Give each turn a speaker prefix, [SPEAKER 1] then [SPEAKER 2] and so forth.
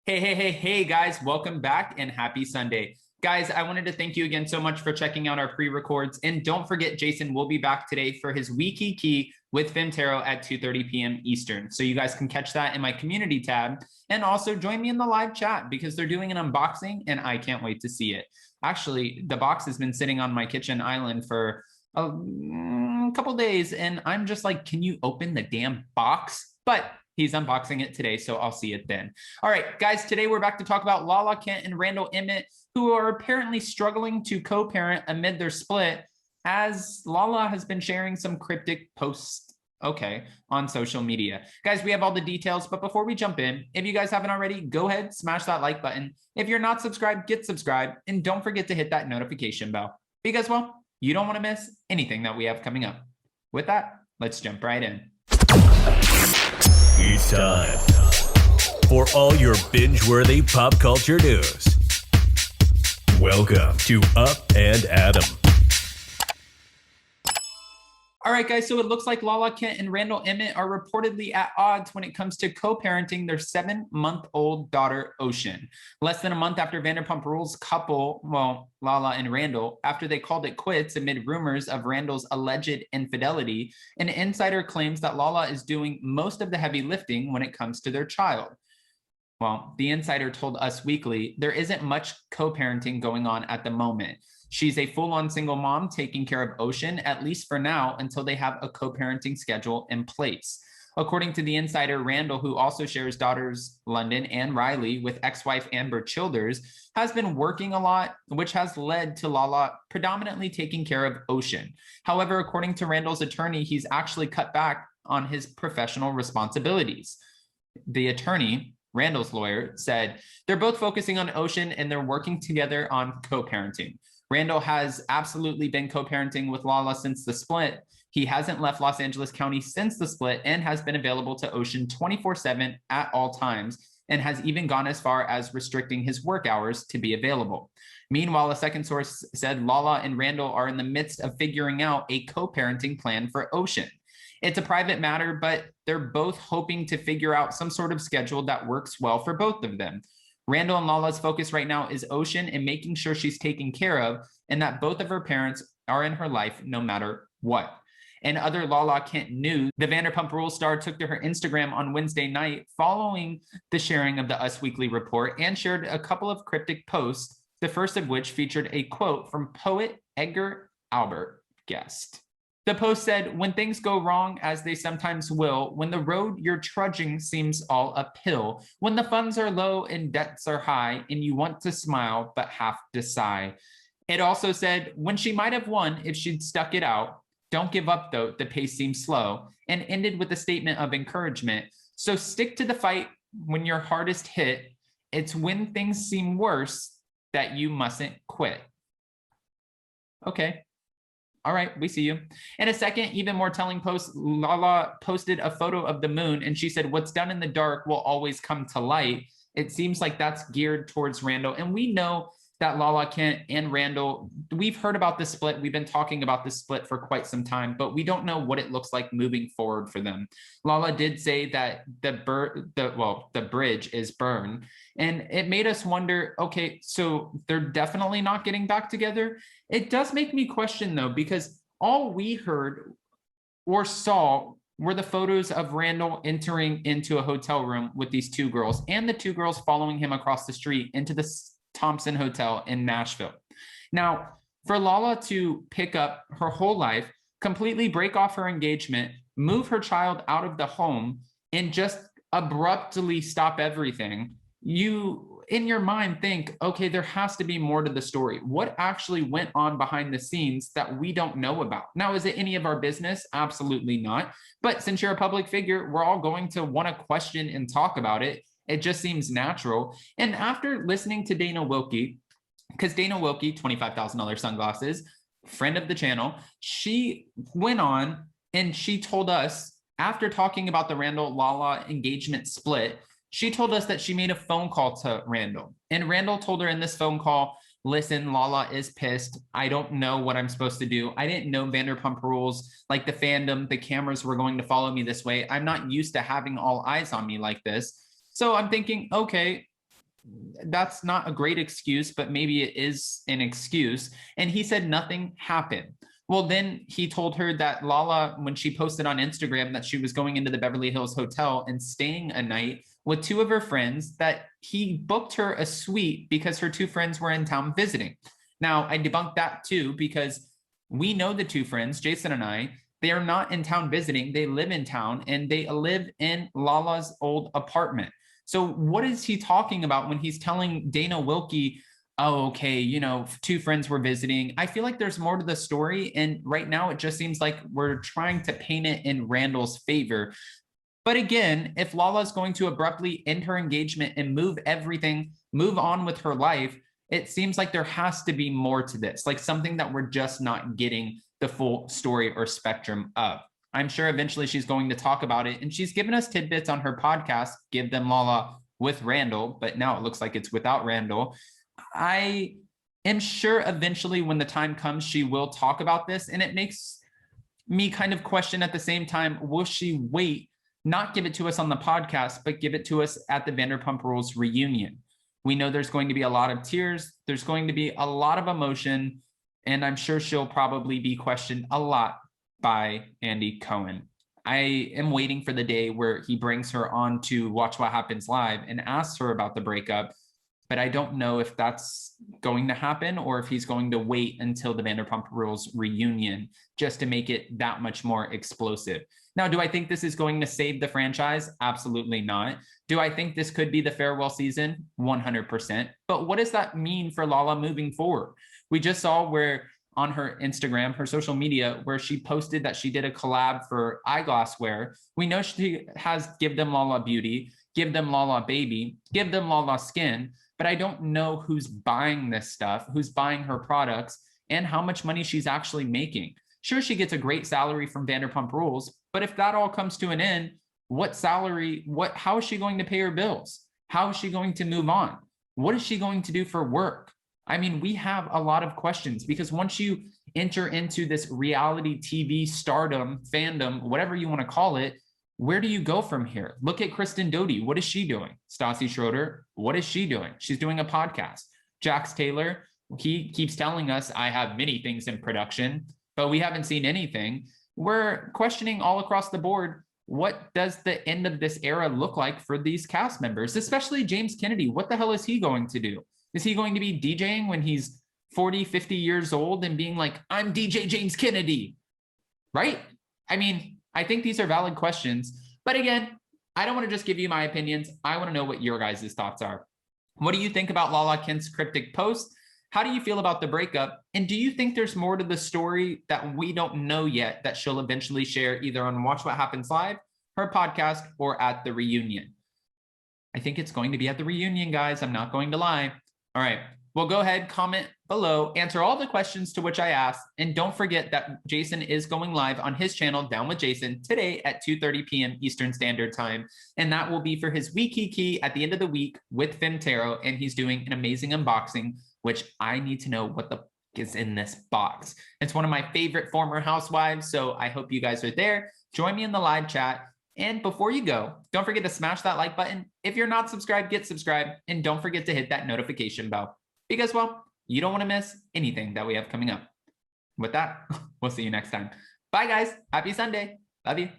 [SPEAKER 1] Hey, guys, welcome back and happy Sunday. Guys, I wanted to thank you again so much for checking out our pre-records. And don't forget, Jason will be back today for his Wiki Key with Fintero at 2:30 p.m. Eastern. So you guys can catch that in my community tab and also join me in the live chat because they're doing an unboxing and I can't wait to see it. Actually, the box has been sitting on my kitchen island for a couple days and I'm just like, can you open the damn box? But he's unboxing it today, so I'll see it then. All right, guys, today we're back to talk about Lala Kent and Randall Emmett, who are apparently struggling to co-parent amid their split, as Lala has been sharing some cryptic posts, on social media. Guys, we have all the details, but before we jump in, if you guys haven't already, go ahead, smash that like button. If you're not subscribed, get subscribed, and don't forget to hit that notification bell, because, well, you don't want to miss anything that we have coming up. With that, let's jump right in.
[SPEAKER 2] It's time for all your binge-worthy pop culture news. Welcome to Up and Adam.
[SPEAKER 1] All right, guys, so it looks like Lala Kent and Randall Emmett are reportedly at odds when it comes to co-parenting their 7-month-old daughter, Ocean. Less than a month after Vanderpump Rules couple, Lala and Randall, after they called it quits amid rumors of Randall's alleged infidelity, an insider claims that Lala is doing most of the heavy lifting when it comes to their child. Well, the insider told Us Weekly there isn't much co-parenting going on at the moment. She's a full-on single mom taking care of Ocean, at least for now, until they have a co-parenting schedule in place. According to the insider, Randall, who also shares daughters London and Riley with ex-wife Amber Childers, has been working a lot, which has led to Lala predominantly taking care of Ocean. However, according to Randall's attorney, he's actually cut back on his professional responsibilities. The attorney, Randall's lawyer, said they're both focusing on Ocean and they're working together on co-parenting. Randall has absolutely been co-parenting with Lala since the split. He hasn't left Los Angeles County since the split and has been available to Ocean 24/7 at all times and has even gone as far as restricting his work hours to be available. Meanwhile, a second source said Lala and Randall are in the midst of figuring out a co-parenting plan for Ocean. It's a private matter, but they're both hoping to figure out some sort of schedule that works well for both of them. Randall and Lala's focus right now is Ocean and making sure she's taken care of and that both of her parents are in her life no matter what. And other Lala Kent news, the Vanderpump Rules star took to her Instagram on Wednesday night following the sharing of the Us Weekly report and shared a couple of cryptic posts, the first of which featured a quote from poet Edgar Albert Guest. The post said, "When things go wrong, as they sometimes will, when the road you're trudging seems all uphill, when the funds are low and debts are high, and you want to smile but have to sigh." It also said, "When she might have won if she'd stuck it out, don't give up though, the pace seems slow," and ended with a statement of encouragement. "So stick to the fight when you're hardest hit. It's when things seem worse that you mustn't quit." Okay. All right, we see you. In a second, even more telling post, Lala posted a photo of the moon and she said, "What's done in the dark will always come to light." It seems like that's geared towards Randall. And we know that Lala Kent and Randall, we've heard about this split. We've been talking about this split for quite some time, but we don't know what it looks like moving forward for them. Lala did say that the bridge is burned. And it made us wonder, okay, so they're definitely not getting back together. It does make me question though, because all we heard or saw were the photos of Randall entering into a hotel room with these two girls and the two girls following him across the street into the Thompson Hotel in Nashville. Now, for Lala to pick up her whole life, completely break off her engagement, move her child out of the home, and just abruptly stop everything, you, in your mind, think, okay, there has to be more to the story. What actually went on behind the scenes that we don't know about? Now, is it any of our business? Absolutely not. But since you're a public figure, we're all going to want to question and talk about it. It just seems natural. And after listening to Dana Wilkie, because Dana Wilkie, $25,000 sunglasses, friend of the channel, she went on and she told us, after talking about the Randall Lala engagement split, she told us that she made a phone call to Randall. And Randall told her in this phone call, "Listen, Lala is pissed. I don't know what I'm supposed to do. I didn't know Vanderpump Rules, like the fandom, the cameras were going to follow me this way. I'm not used to having all eyes on me like this. So I'm thinking, okay, that's not a great excuse, but maybe it is an excuse. And he said nothing happened. Well, then he told her that Lala, when she posted on Instagram that she was going into the Beverly Hills Hotel and staying a night with two of her friends, that he booked her a suite because her two friends were in town visiting. Now, I debunked that too, because we know the two friends, Jason and I, they are not in town visiting. They live in town and they live in Lala's old apartment. So what is he talking about when he's telling Dana Wilkie, oh, okay, you know, two friends were visiting? I feel like there's more to the story. And right now it just seems like we're trying to paint it in Randall's favor. But again, if Lala is going to abruptly end her engagement and move everything, move on with her life, it seems like there has to be more to this, like something that we're just not getting the full story or spectrum of. I'm sure eventually she's going to talk about it, and she's given us tidbits on her podcast, Give Them Lala with Randall, but now it looks like it's without Randall. I am sure eventually when the time comes, she will talk about this, and it makes me kind of question at the same time, will she wait, not give it to us on the podcast, but give it to us at the Vanderpump Rules reunion? We know there's going to be a lot of tears. There's going to be a lot of emotion, and I'm sure she'll probably be questioned a lot by Andy Cohen. I am waiting for the day where he brings her on to Watch What Happens Live and asks her about the breakup, but I don't know if that's going to happen or if he's going to wait until the Vanderpump Rules reunion just to make it that much more explosive. Now, do I think this is going to save the franchise? Absolutely not. Do I think this could be the farewell season? 100%. But what does that mean for Lala moving forward? We just saw where on her Instagram, her social media, where she posted that she did a collab for eyeglassware. We know she has Give Them Lala Beauty, Give Them Lala Baby, Give Them Lala Skin, but I don't know who's buying this stuff, who's buying her products, and how much money she's actually making. Sure, she gets a great salary from Vanderpump Rules, but if that all comes to an end, what salary, how is she going to pay her bills? How is she going to move on? What is she going to do for work? I mean, we have a lot of questions, because once you enter into this reality TV stardom, fandom, whatever you want to call it, where do you go from here? Look at Kristen Doty. What is she doing? Stassi Schroeder, what is she doing? She's doing a podcast. Jax Taylor, he keeps telling us, I have many things in production, but we haven't seen anything. We're questioning all across the board, what does the end of this era look like for these cast members, especially James Kennedy? What the hell is he going to do? Is he going to be DJing when he's 40, 50 years old and being like, I'm DJ James Kennedy, right? I mean, I think these are valid questions. But again, I don't want to just give you my opinions. I want to know what your guys' thoughts are. What do you think about Lala Kent's cryptic post? How do you feel about the breakup? And do you think there's more to the story that we don't know yet that she'll eventually share either on Watch What Happens Live, her podcast, or at the reunion? I think it's going to be at the reunion, guys. I'm not going to lie. All right, well, go ahead, comment below, answer all the questions to which I asked, and don't forget that Jason is going live on his channel, Down with Jason, today at 2:30 p.m. Eastern Standard Time, and that will be for his Wiki Key at the end of the week with Fintero, and he's doing an amazing unboxing, which I need to know what the is in this box. It's one of my favorite former housewives, so I hope you guys are there. Join me in the live chat. And before you go, don't forget to smash that like button. If you're not subscribed, get subscribed. And don't forget to hit that notification bell, because, well, you don't want to miss anything that we have coming up. With that, we'll see you next time. Bye, guys. Happy Sunday. Love you.